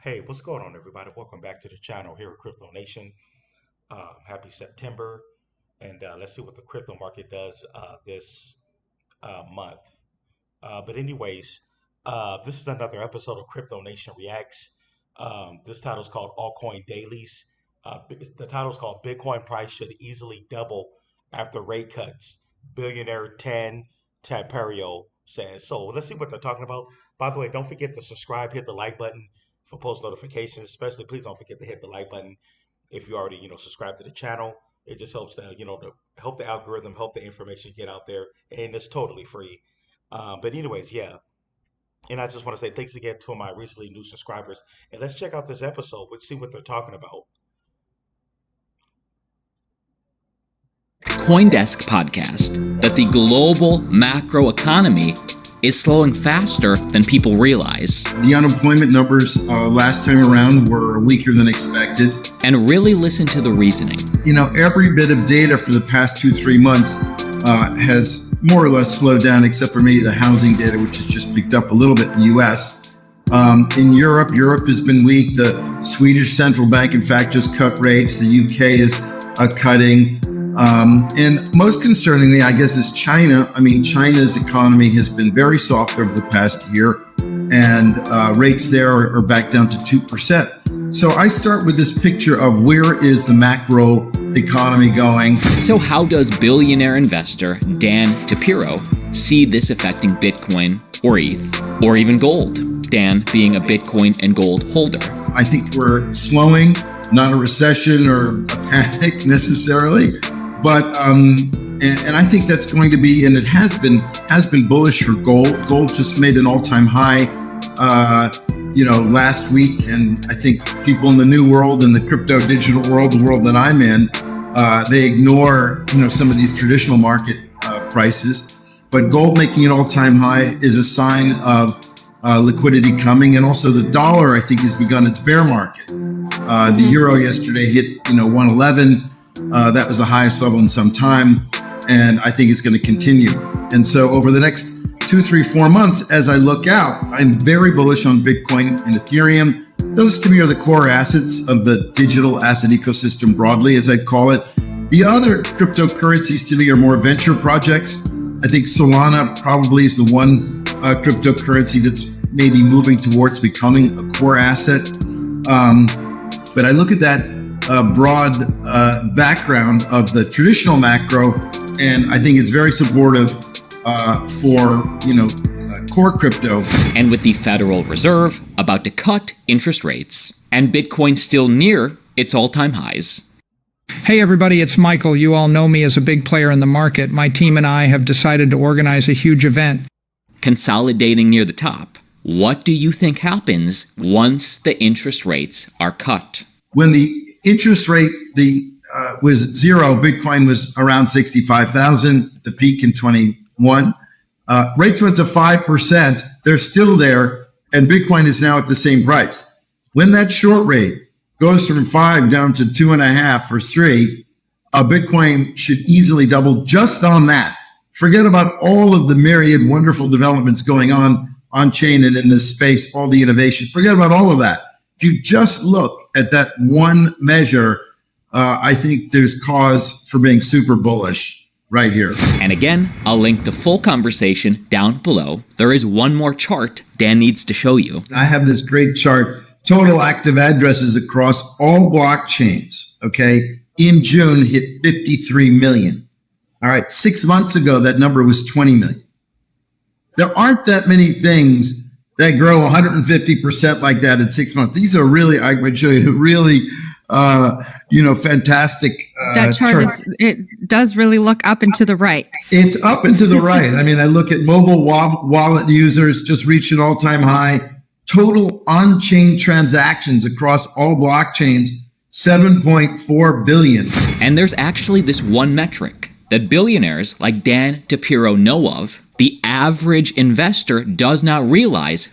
Hey, what's going on, everybody? Welcome back to the channel here at Crypto Nation. Happy September, and let's see what the crypto market does this month. But anyways, this is another episode of Crypto Nation Reacts. This title is called Altcoin Dailies. The title is called Bitcoin Price Should Easily Double After Rate Cuts. Billionaire Tan Taperio says. So let's see what they're talking about. By the way, don't forget to subscribe, hit the like button for post notifications. Especially, please don't forget to hit the like button if you already, subscribe to the channel. It just helps to help the algorithm, help the information get out there, and it's totally free. But anyways, yeah. And I just want to say thanks again to my recently new subscribers. And let's check out this episode. Let's see what they're talking about. CoinDesk podcast that the global macro economy is slowing faster than people realize. The unemployment numbers last time around were weaker than expected. And really listen to the reasoning. Every bit of data for the past 2-3 months has more or less slowed down, except for maybe the housing data, which has just picked up a little bit in the US. In Europe has been weak. The Swedish central bank, in fact, just cut rates. The UK is cutting. And most concerningly, I guess, is China. China's economy has been very soft over the past year, and rates there are back down to 2%. So I start with this picture of where is the macro economy going. So how does billionaire investor Dan Taperio see this affecting Bitcoin or ETH or even gold? Dan being a Bitcoin and gold holder. I think we're slowing, not a recession or a panic necessarily. But and I think that's going to be, and it has been bullish for gold. Gold just made an all-time high, last week, and I think people in the new world, in the crypto digital world, the world that I'm in, they ignore some of these traditional market prices. But gold making an all-time high is a sign of liquidity coming, and also the dollar, I think, has begun its bear market. The euro yesterday hit 111. That was the highest level in some time, and I think it's going to continue. And so over the next 2, 3, 4 months, as I look out, I'm very bullish on Bitcoin and Ethereum. Those to me are the core assets of the digital asset ecosystem broadly, as I call it. The other cryptocurrencies to me are more venture projects. I think Solana probably is the one cryptocurrency that's maybe moving towards becoming a core asset. But I look at that broad background of the traditional macro, and I think it's very supportive for core crypto. And with the Federal Reserve about to cut interest rates and Bitcoin still near its all-time highs. Hey everybody, it's Michael. You all know me as a big player in the market. My team and I have decided to organize a huge event. Consolidating near the top. What do you think happens once the interest rates are cut? When the interest rate was zero, Bitcoin was around 65,000, the peak in 21. Rates went to 5%. They're still there, and Bitcoin is now at the same price. When that short rate goes from 5 down to 2.5 or 3, Bitcoin should easily double just on that. Forget about all of the myriad wonderful developments going on chain and in this space, all the innovation. Forget about all of that. If you just look at that one measure, I think there's cause for being super bullish right here. And again, I'll link the full conversation down below. There is one more chart Dan needs to show you. I have this great chart, total active addresses across all blockchains, okay, in June hit 53 million. All right, 6 months ago, that number was 20 million. There aren't that many things that grow 150% like that in 6 months. These are really, I would show you, really, fantastic. That chart it does really look up and to the right. It's up and to the right. I look at mobile wallet users just reached an all-time high. Total on-chain transactions across all blockchains, 7.4 billion. And there's actually this one metric that billionaires like Dan Taperio know of. The average investor does not realize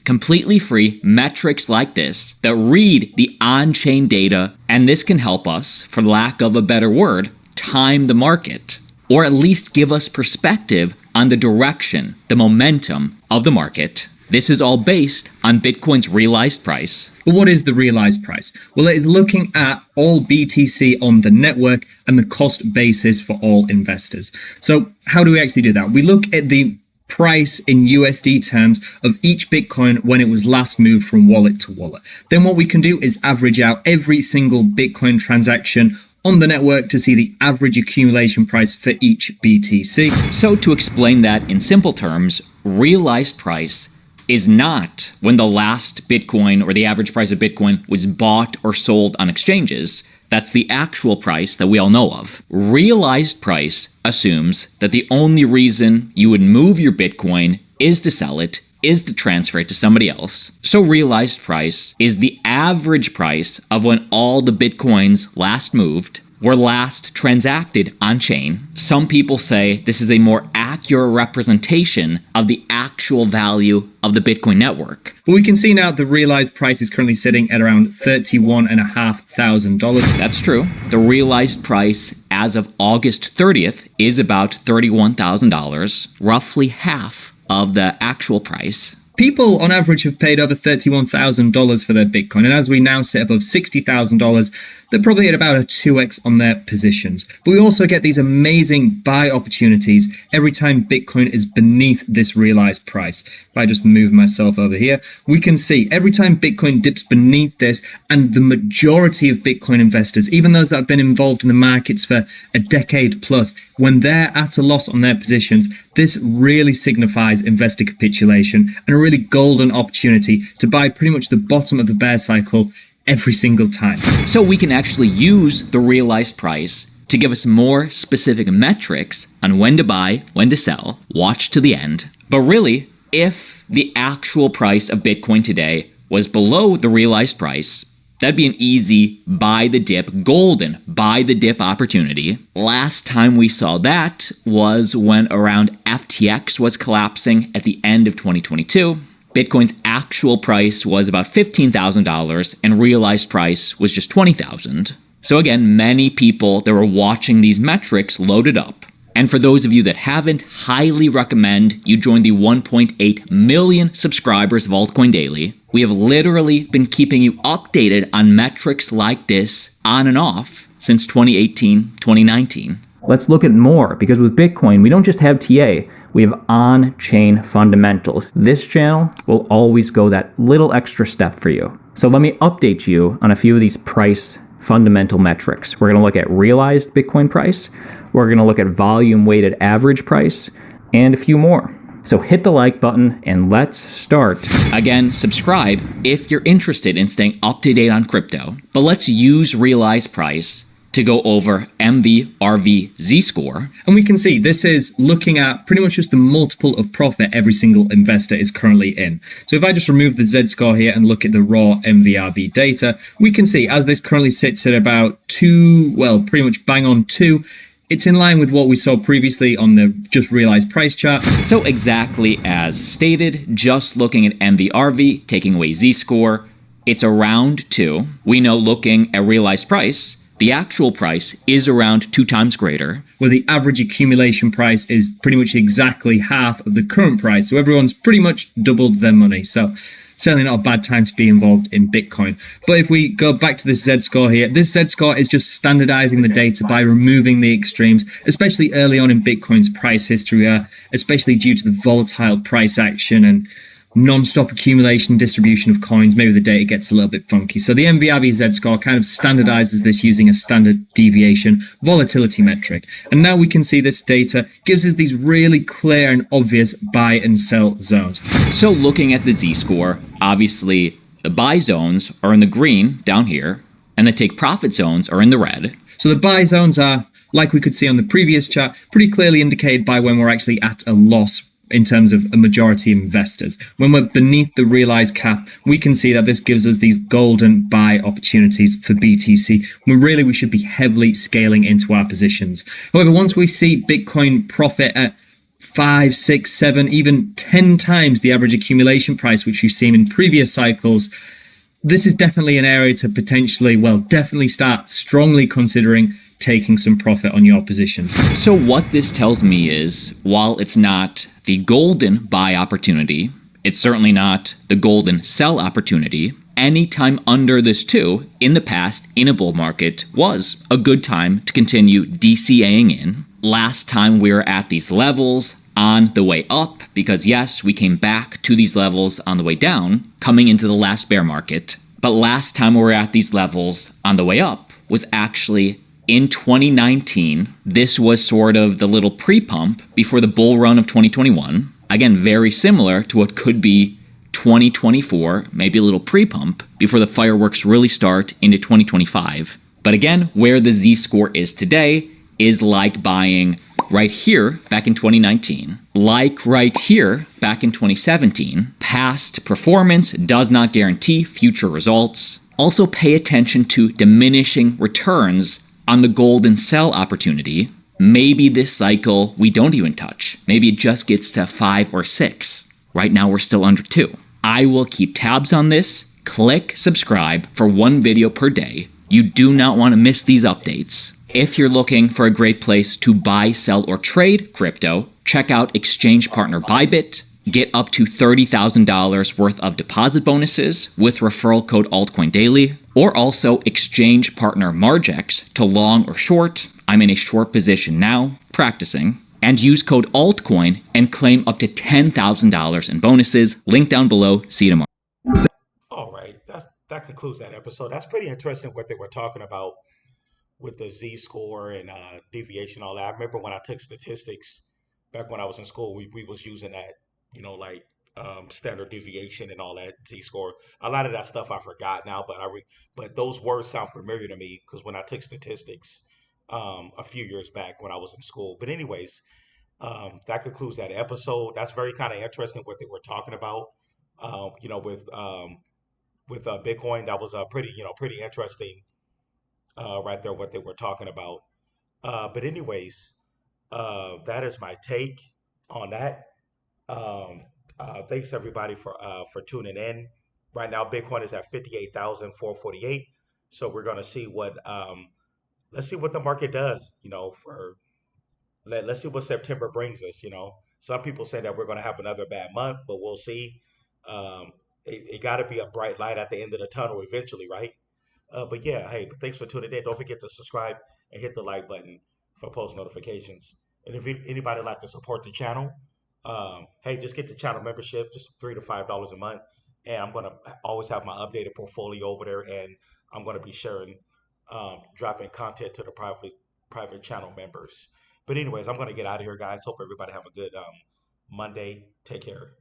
completely free metrics like this that read the on-chain data, and this can help us, for lack of a better word, time the market, or at least give us perspective on the direction, the momentum of the market. This is all based on Bitcoin's realized price, But what is the realized price? Well, it is looking at all BTC on the network and the cost basis for all investors. So how do we actually do that? We look at the price in USD terms of each Bitcoin when it was last moved from wallet to wallet. Then what we can do is average out every single Bitcoin transaction on the network to see the average accumulation price for each BTC. So to explain that in simple terms, realized price is not when the last Bitcoin or the average price of Bitcoin was bought or sold on exchanges. That's the actual price that we all know of. Realized price assumes that the only reason you would move your Bitcoin is to sell it, is to transfer it to somebody else. So realized price is the average price of when all the Bitcoins last moved were last transacted on chain. Some people say this is a more accurate representation of the actual value of the Bitcoin network. But we can see now the realized price is currently sitting at around $31,500. That's true. The realized price as of August 30th is about $31,000, roughly half of the actual price. People on average have paid over $31,000 for their Bitcoin, and as we now sit above $60,000, they're probably at about a 2x on their positions. But we also get these amazing buy opportunities every time Bitcoin is beneath this realized price. If I just move myself over here, we can see every time Bitcoin dips beneath this, and the majority of Bitcoin investors, even those that have been involved in the markets for a decade plus, when they're at a loss on their positions, this really signifies investor capitulation and a really golden opportunity to buy pretty much the bottom of the bear cycle every single time. So we can actually use the realized price to give us more specific metrics on when to buy, when to sell. Watch to the end. But really, if the actual price of Bitcoin today was below the realized price, that'd be an easy buy the dip, golden buy the dip opportunity. Last time we saw that was when around FTX was collapsing at the end of 2022. Bitcoin's actual price was about $15,000 and realized price was just $20,000. So again, many people that were watching these metrics loaded up. And for those of you that haven't, highly recommend you join the 1.8 million subscribers of Altcoin Daily. We have literally been keeping you updated on metrics like this on and off since 2018, 2019. Let's look at more, because with Bitcoin, we don't just have TA, we have on-chain fundamentals. This channel will always go that little extra step for you. So let me update you on a few of these price fundamental metrics. We're going to look at realized Bitcoin price, we're going to look at volume-weighted average price, and a few more. So hit the like button and let's start. Again, subscribe if you're interested in staying up to date on crypto. But let's use realized price to go over MVRV Z-score. And we can see this is looking at pretty much just the multiple of profit every single investor is currently in. So if I just remove the Z-score here and look at the raw MVRV data, we can see as this currently sits at about 2, well, pretty much bang on 2, it's in line with what we saw previously on the just realized price chart. So exactly as stated, just looking at MVRV, taking away Z-score, it's around 2. We know looking at realized price, the actual price is around 2 times greater. Where the average accumulation price is pretty much exactly half of the current price. So everyone's pretty much doubled their money. So certainly not a bad time to be involved in Bitcoin. But if we go back to this Z-score here, this Z-score is just standardizing the data by removing the extremes, especially early on in Bitcoin's price history, especially due to the volatile price action and non-stop accumulation and distribution of coins. Maybe the data gets a little bit funky. So the MVRV Z-score kind of standardizes this using a standard deviation volatility metric. And now we can see this data gives us these really clear and obvious buy and sell zones. So looking at the Z-score, obviously the buy zones are in the green down here, and the take profit zones are in the red. So the buy zones are, like we could see on the previous chart, pretty clearly indicated by when we're actually at a loss in terms of a majority of investors. When we're beneath the realized cap, we can see that this gives us these golden buy opportunities for BTC, when really we should be heavily scaling into our positions. However, once we see Bitcoin profit at 5, 6, 7, even 10 times the average accumulation price, which we've seen in previous cycles, this is definitely an area to potentially, well, definitely start strongly considering taking some profit on your positions. So what this tells me is, while it's not the golden buy opportunity, it's certainly not the golden sell opportunity, any time under this 2 in the past in a bull market was a good time to continue DCAing in. Last time we were at these levels on the way up, because yes, we came back to these levels on the way down coming into the last bear market. But last time we were at these levels on the way up was actually in 2019. This was sort of the little pre-pump before the bull run of 2021. Again, very similar to what could be 2024, maybe a little pre-pump before the fireworks really start into 2025. But again, where the Z-score is today is like buying right here back in 2019, like right here back in 2017. Past performance does not guarantee future results. Also pay attention to diminishing returns on the golden sell opportunity. Maybe this cycle we don't even touch. Maybe it just gets to 5 or 6. Right now we're still under 2. I will keep tabs on this. Click subscribe for 1 video per day. You do not want to miss these updates. If you're looking for a great place to buy, sell, or trade crypto, check out exchange partner Bybit. Get up to $30,000 worth of deposit bonuses with referral code Altcoin Daily, or also exchange partner Margex to long or short. I'm in a short position now, practicing. And use code Altcoin and claim up to $10,000 in bonuses. Link down below. See you tomorrow. All right, that concludes that episode. That's pretty interesting what they were talking about with the Z-score and deviation, all that. I remember when I took statistics back when I was in school, we was using that, like standard deviation and all that Z-score. A lot of that stuff I forgot now, but those words sound familiar to me because when I took statistics a few years back when I was in school. But anyways, that concludes that episode. That's very kind of interesting what they were talking about. With Bitcoin, that was pretty interesting right there what they were talking about. But anyways, that is my take on that. Thanks everybody for tuning in. Right now, Bitcoin is at 58,448. So we're gonna see what let's see what the market does. Let's see what September brings us. Some people say that we're gonna have another bad month, but we'll see. It got to be a bright light at the end of the tunnel eventually, right? But yeah, hey, thanks for tuning in. Don't forget to subscribe and hit the like button for post notifications. And if anybody like to support the channel, hey, just get the channel membership, just $3 to $5 a month, and I'm gonna always have my updated portfolio over there, and I'm gonna be sharing, dropping content to the private channel members. But anyways, I'm gonna get out of here, guys. Hope everybody have a good Monday. Take care.